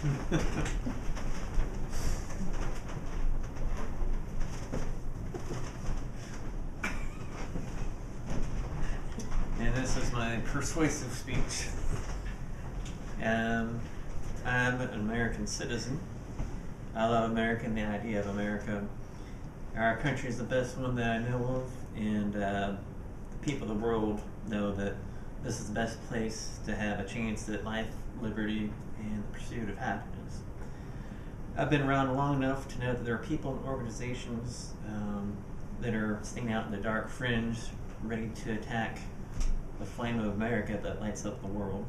And this is my persuasive speech. I'm an American citizen. I love America and the idea of America. Our country is the best one that I know of, and the people of the world know that this is the best place to have a chance at life, liberty, and the pursuit of happiness. I've been around long enough to know that there are people and organizations that are staying out in the dark fringe, ready to attack the flame of America that lights up the world.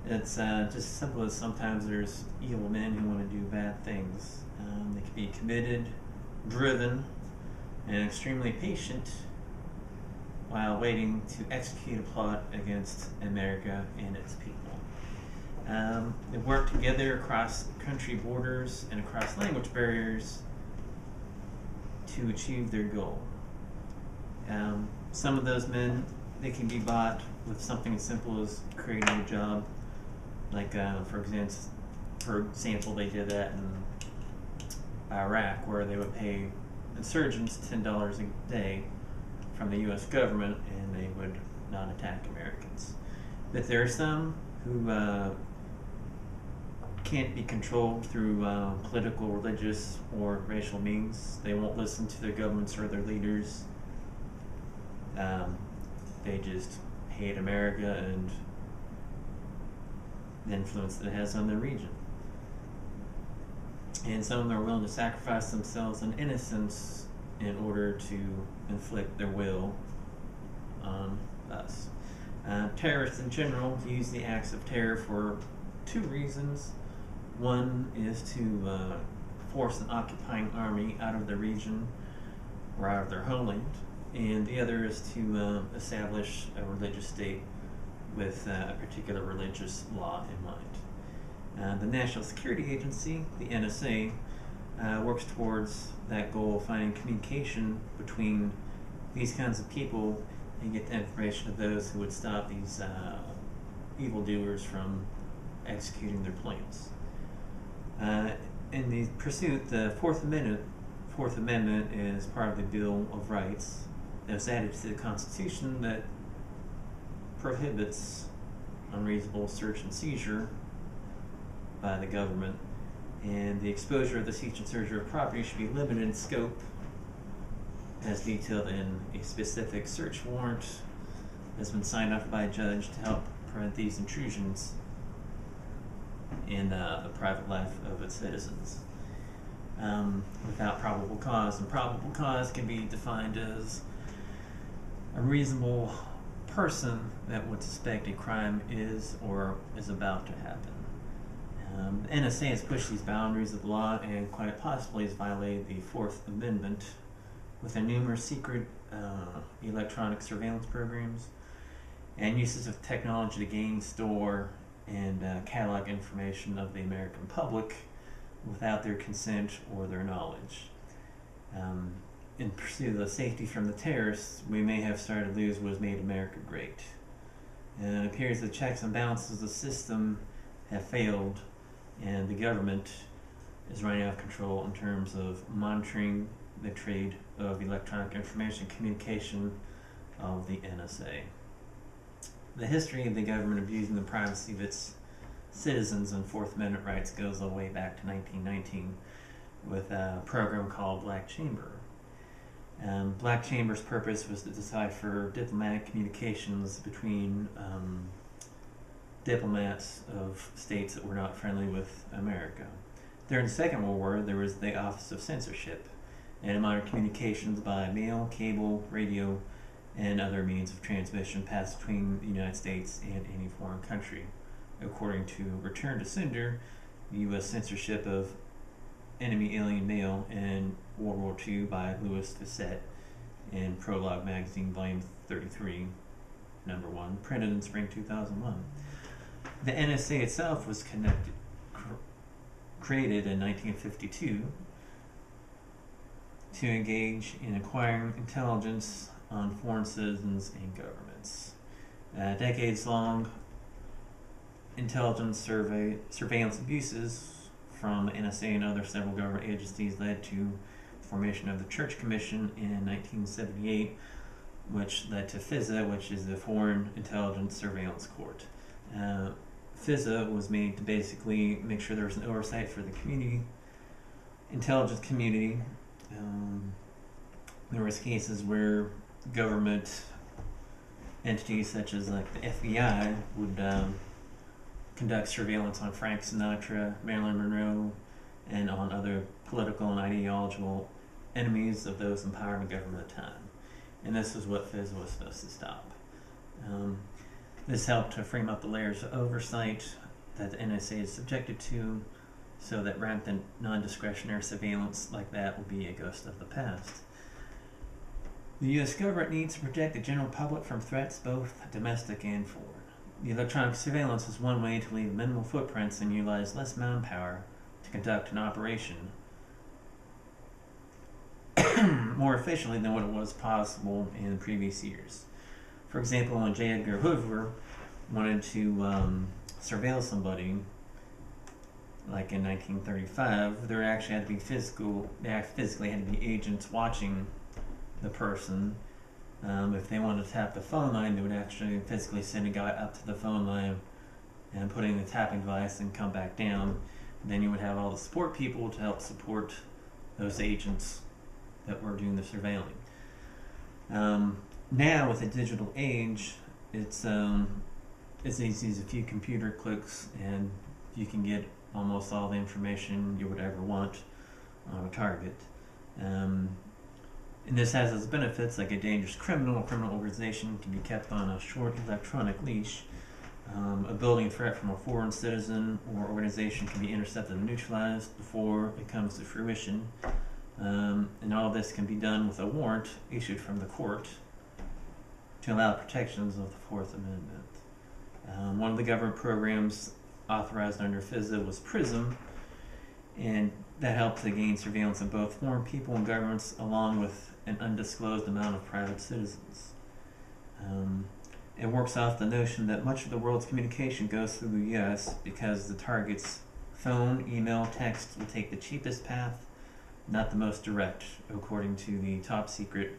It's just as simple as sometimes there's evil men who want to do bad things. They can be committed, driven, and extremely patient while waiting to execute a plot against America and its people. They work together across country borders and across language barriers to achieve their goal. Some of those men, they can be bought with something as simple as creating a job. Like, for example, they did that in Iraq, where they would pay insurgents $10 a day from the U.S. government, and they would not attack Americans. But there are some who can't be controlled through political, religious, or racial means. They won't listen to their governments or their leaders. They just hate America and the influence that it has on their region. And some of them are willing to sacrifice themselves and innocence in order to inflict their will on us. Terrorists in general use the acts of terror for two reasons. One is to force an occupying army out of their region or out of their homeland, and the other is to establish a religious state with a particular religious law in mind. The National Security Agency, the NSA, works towards that goal of finding communication between these kinds of people and get the information of those who would stop these evildoers from executing their plans. In the pursuit, the Fourth Amendment is part of the Bill of Rights that was added to the Constitution that prohibits unreasonable search and seizure by the government, and the exposure of the search and seizure of property should be limited in scope as detailed in a specific search warrant that's been signed off by a judge to help prevent these intrusions in the private life of its citizens without probable cause. And probable cause can be defined as a reasonable person that would suspect a crime is or is about to happen. The NSA has pushed these boundaries of the law and quite possibly has violated the Fourth Amendment with their numerous secret electronic surveillance programs and uses of technology to gain, store, and catalog information of the American public without their consent or their knowledge. In pursuit of the safety from the terrorists, we may have started to lose what has made America great. And it appears the checks and balances of the system have failed, and the government is running out of control in terms of monitoring the trade of electronic information communication of the NSA. The history of the government abusing the privacy of its citizens and Fourth Amendment rights goes all the way back to 1919 with a program called Black Chamber. Black Chamber's purpose was to decipher diplomatic communications between diplomats of states that were not friendly with America. During the Second World War, there was the Office of Censorship, and it monitored communications by mail, cable, radio, and other means of transmission passed between the United States and any foreign country. According to Return to Sender, the U.S. censorship of enemy alien mail in World War II by Louis Fissette in Prologue Magazine, Volume 33, Number 1, printed in spring 2001. The NSA itself was created in 1952 to engage in acquiring intelligence on foreign citizens and governments. Decades-long intelligence surveillance abuses from NSA and other several government agencies led to the formation of the Church Commission in 1978, which led to FISA, which is the Foreign Intelligence Surveillance Court. FISA was made to basically make sure there was an oversight for the intelligence community. There was cases where government entities such as like the FBI would conduct surveillance on Frank Sinatra, Marilyn Monroe, and on other political and ideological enemies of those in power in the government at the time. And this is what FISA was supposed to stop. This helped to frame up the layers of oversight that the NSA is subjected to, so that rampant non-discretionary surveillance like that will be a ghost of the past. The U.S. government needs to protect the general public from threats both domestic and foreign. The electronic surveillance is one way to leave minimal footprints and utilize less manpower to conduct an operation more efficiently than what it was possible in previous years. For example, when J. Edgar Hoover wanted to surveil somebody, like in 1935, there actually had to be physically had to be agents watching the person. If they wanted to tap the phone line, they would actually physically send a guy up to the phone line and put in the tapping device and come back down. And then you would have all the support people to help support those agents that were doing the surveilling. Now, with the digital age, it's easy as a few computer clicks, and you can get almost all the information you would ever want on a target. And this has its benefits, like a dangerous criminal organization can be kept on a short electronic leash. A building threat from a foreign citizen or organization can be intercepted and neutralized before it comes to fruition. And all this can be done with a warrant issued from the court to allow protections of the Fourth Amendment. One of the government programs authorized under FISA was PRISM, and that helped to gain surveillance of both foreign people and governments, along with an undisclosed amount of private citizens. It works off the notion that much of the world's communication goes through the U.S. because the target's phone, email, text will take the cheapest path, not the most direct, according to the top secret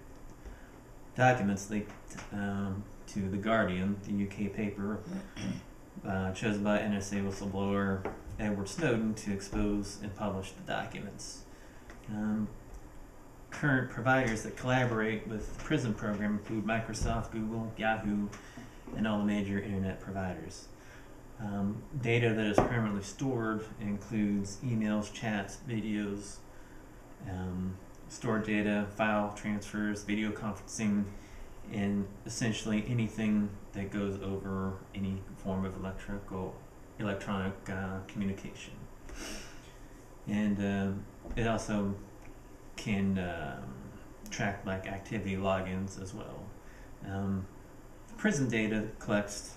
documents leaked to The Guardian, the UK paper, chosen by NSA whistleblower Edward Snowden to expose and publish the documents. Current providers that collaborate with the PRISM program include Microsoft, Google, Yahoo, and all the major internet providers. Data that is permanently stored includes emails, chats, videos, stored data, file transfers, video conferencing, and essentially anything that goes over any form of electronic communication. And it also can track like activity logins as well. PRISM data collects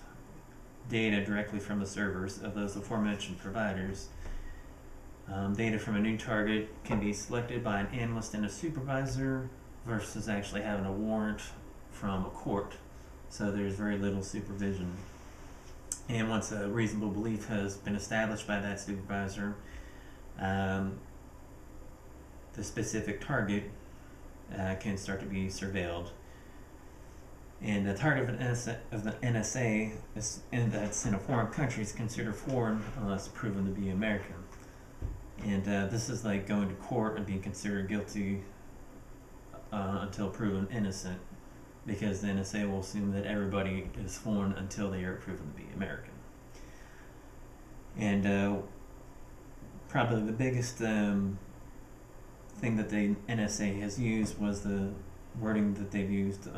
data directly from the servers of those aforementioned providers. Data from a new target can be selected by an analyst and a supervisor versus actually having a warrant from a court. So there's very little supervision. And once a reasonable belief has been established by that supervisor, the specific target can start to be surveilled. And the target of the NSA that's in a foreign country is considered foreign unless proven to be American. And this is like going to court and being considered guilty until proven innocent, because the NSA will assume that everybody is foreign until they are proven to be American. And probably the biggest thing that the NSA has used was the wording that they've used.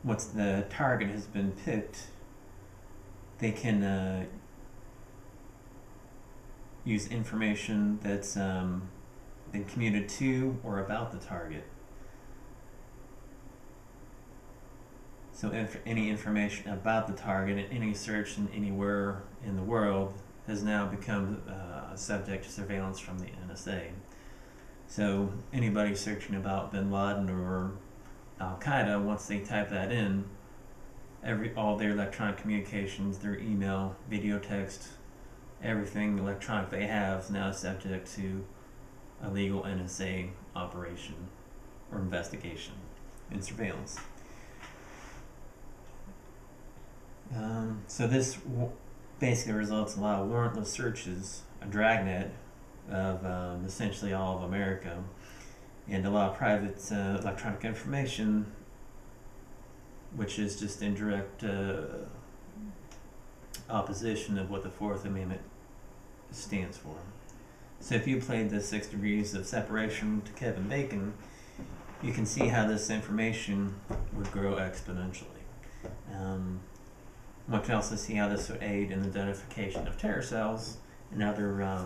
Once the target has been picked, they can use information that's been communicated to or about the target. So if any information about the target and any search in anywhere in the world has now become subject to surveillance from the NSA. So anybody searching about bin Laden or Al-Qaeda, once they type that in, all their electronic communications, their email, video, text, everything electronic they have is now subject to a legal NSA operation or investigation and surveillance. So this basically results in a lot of warrantless searches, a dragnet of essentially all of America, and a lot of private electronic information, which is just in direct opposition of what the Fourth Amendment stands for. So if you played the 6 Degrees of Separation to Kevin Bacon, you can see how this information would grow exponentially. One can also see how this would aid in the identification of terror cells and other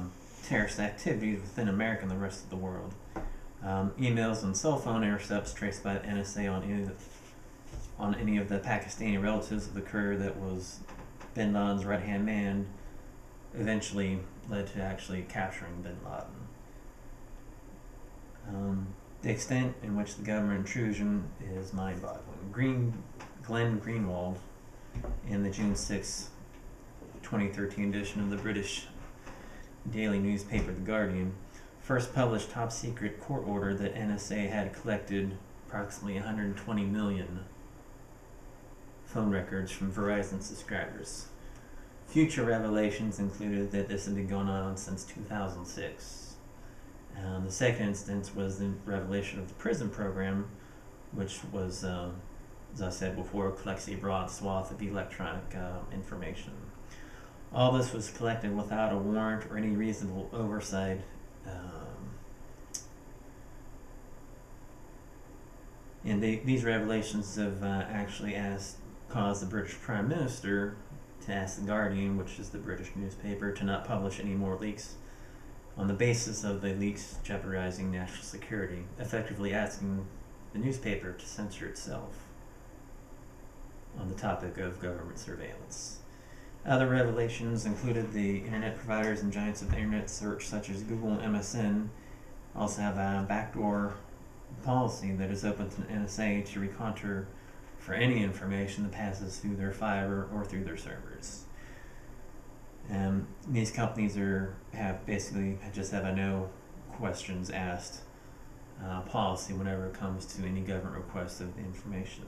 terrorist activities within America and the rest of the world. Emails and cell phone intercepts traced by the NSA on any of the Pakistani relatives of the courier that was bin Laden's right-hand man eventually led to actually capturing bin Laden. The extent in which the government intrusion is mind-boggling. Glenn Greenwald, in the June 6, 2013 edition of the British daily newspaper The Guardian, first published top-secret court order that NSA had collected approximately 120 million phone records from Verizon subscribers. Future revelations included that this had been going on since 2006. The second instance was the revelation of the PRISM program, which was, as I said before, collects a broad swath of electronic information. All this was collected without a warrant or any reasonable oversight. And these revelations have actually caused the British Prime Minister to ask The Guardian, which is the British newspaper, to not publish any more leaks on the basis of the leaks jeopardizing national security, effectively asking the newspaper to censor itself on the topic of government surveillance. Other revelations included the internet providers and giants of the internet search, such as Google and MSN, also have a backdoor policy that is open to the NSA to reconter for any information that passes through their fiber or through their servers. These companies just have a no questions asked policy whenever it comes to any government request of information.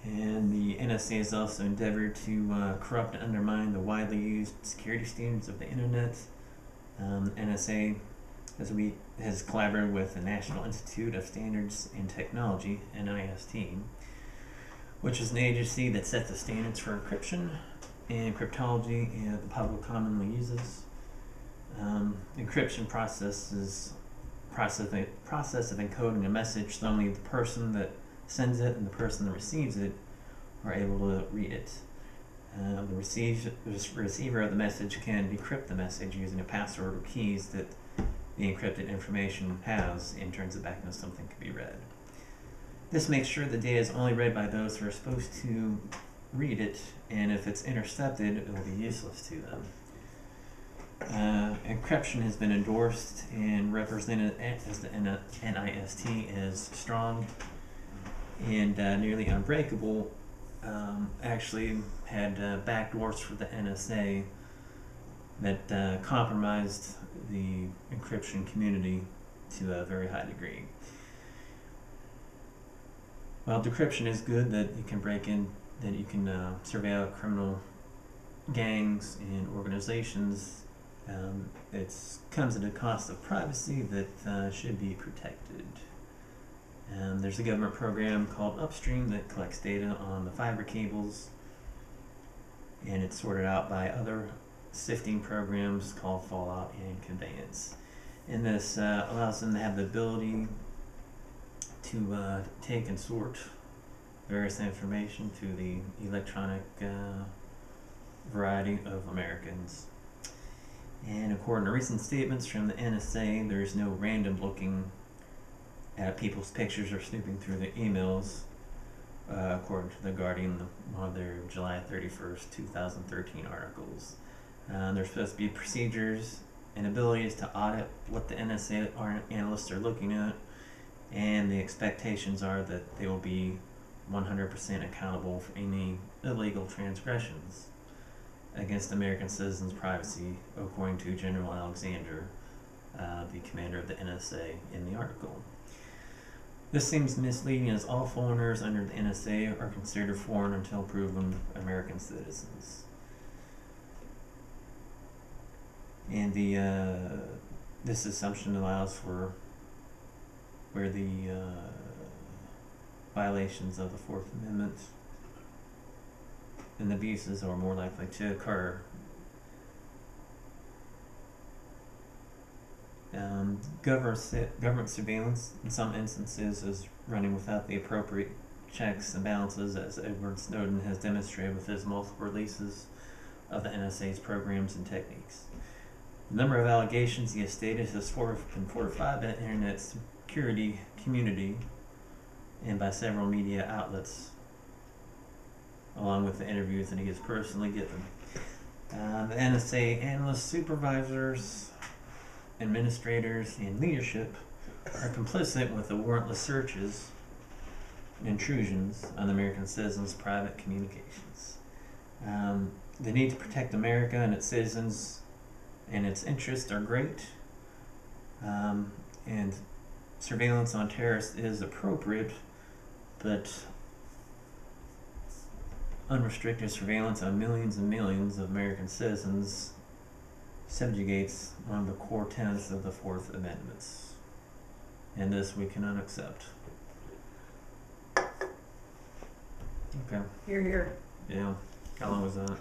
And the NSA has also endeavored to corrupt and undermine the widely used security standards of the internet. NSA has collaborated with the National Institute of Standards and Technology, NIST, which is an agency that sets the standards for encryption and cryptology the public commonly uses. Encryption process of encoding a message so only the person that sends it and the person that receives it are able to read it. The receiver of the message can decrypt the message using a password or keys that the encrypted information has and turns it back into something that can be read. This makes sure the data is only read by those who are supposed to read it, and if it's intercepted, it will be useless to them. Encryption has been endorsed and represented as the NIST as strong and nearly unbreakable. Actually had backdoors for the NSA that compromised the encryption community to a very high degree. While decryption is good, that you can break in, that you can surveil criminal gangs and organizations, it comes at a cost of privacy that should be protected. There's a government program called Upstream that collects data on the fiber cables, and it's sorted out by other sifting programs called Fallout and Conveyance. And this allows them to have the ability to take and sort various information to the electronic variety of Americans. And according to recent statements from the NSA, there's no random looking at people's pictures or snooping through their emails, according to The Guardian, one of their July 31st, 2013 articles. There's supposed to be procedures and abilities to audit what the NSA analysts are looking at, and the expectations are that they will be 100% accountable for any illegal transgressions against American citizens' privacy, according to General Alexander, the commander of the NSA, in the article. This seems misleading, as all foreigners under the NSA are considered foreign until proven American citizens. And this assumption allows for where the violations of the Fourth Amendment and abuses are more likely to occur. Government surveillance in some instances is running without the appropriate checks and balances, as Edward Snowden has demonstrated with his multiple releases of the NSA's programs and techniques. The number of allegations he has stated has been fortified by the internet security community and by several media outlets, along with the interviews that he has personally given. The NSA analysts, supervisors, administrators, and leadership are complicit with the warrantless searches and intrusions on American citizens' private communications. The need to protect America and its citizens and its interests are great, and surveillance on terrorists is appropriate, but unrestricted surveillance on millions and millions of American citizens subjugates one of the core tenets of the Fourth Amendment, and this we cannot accept. Okay. Here, here. Yeah. How long was that?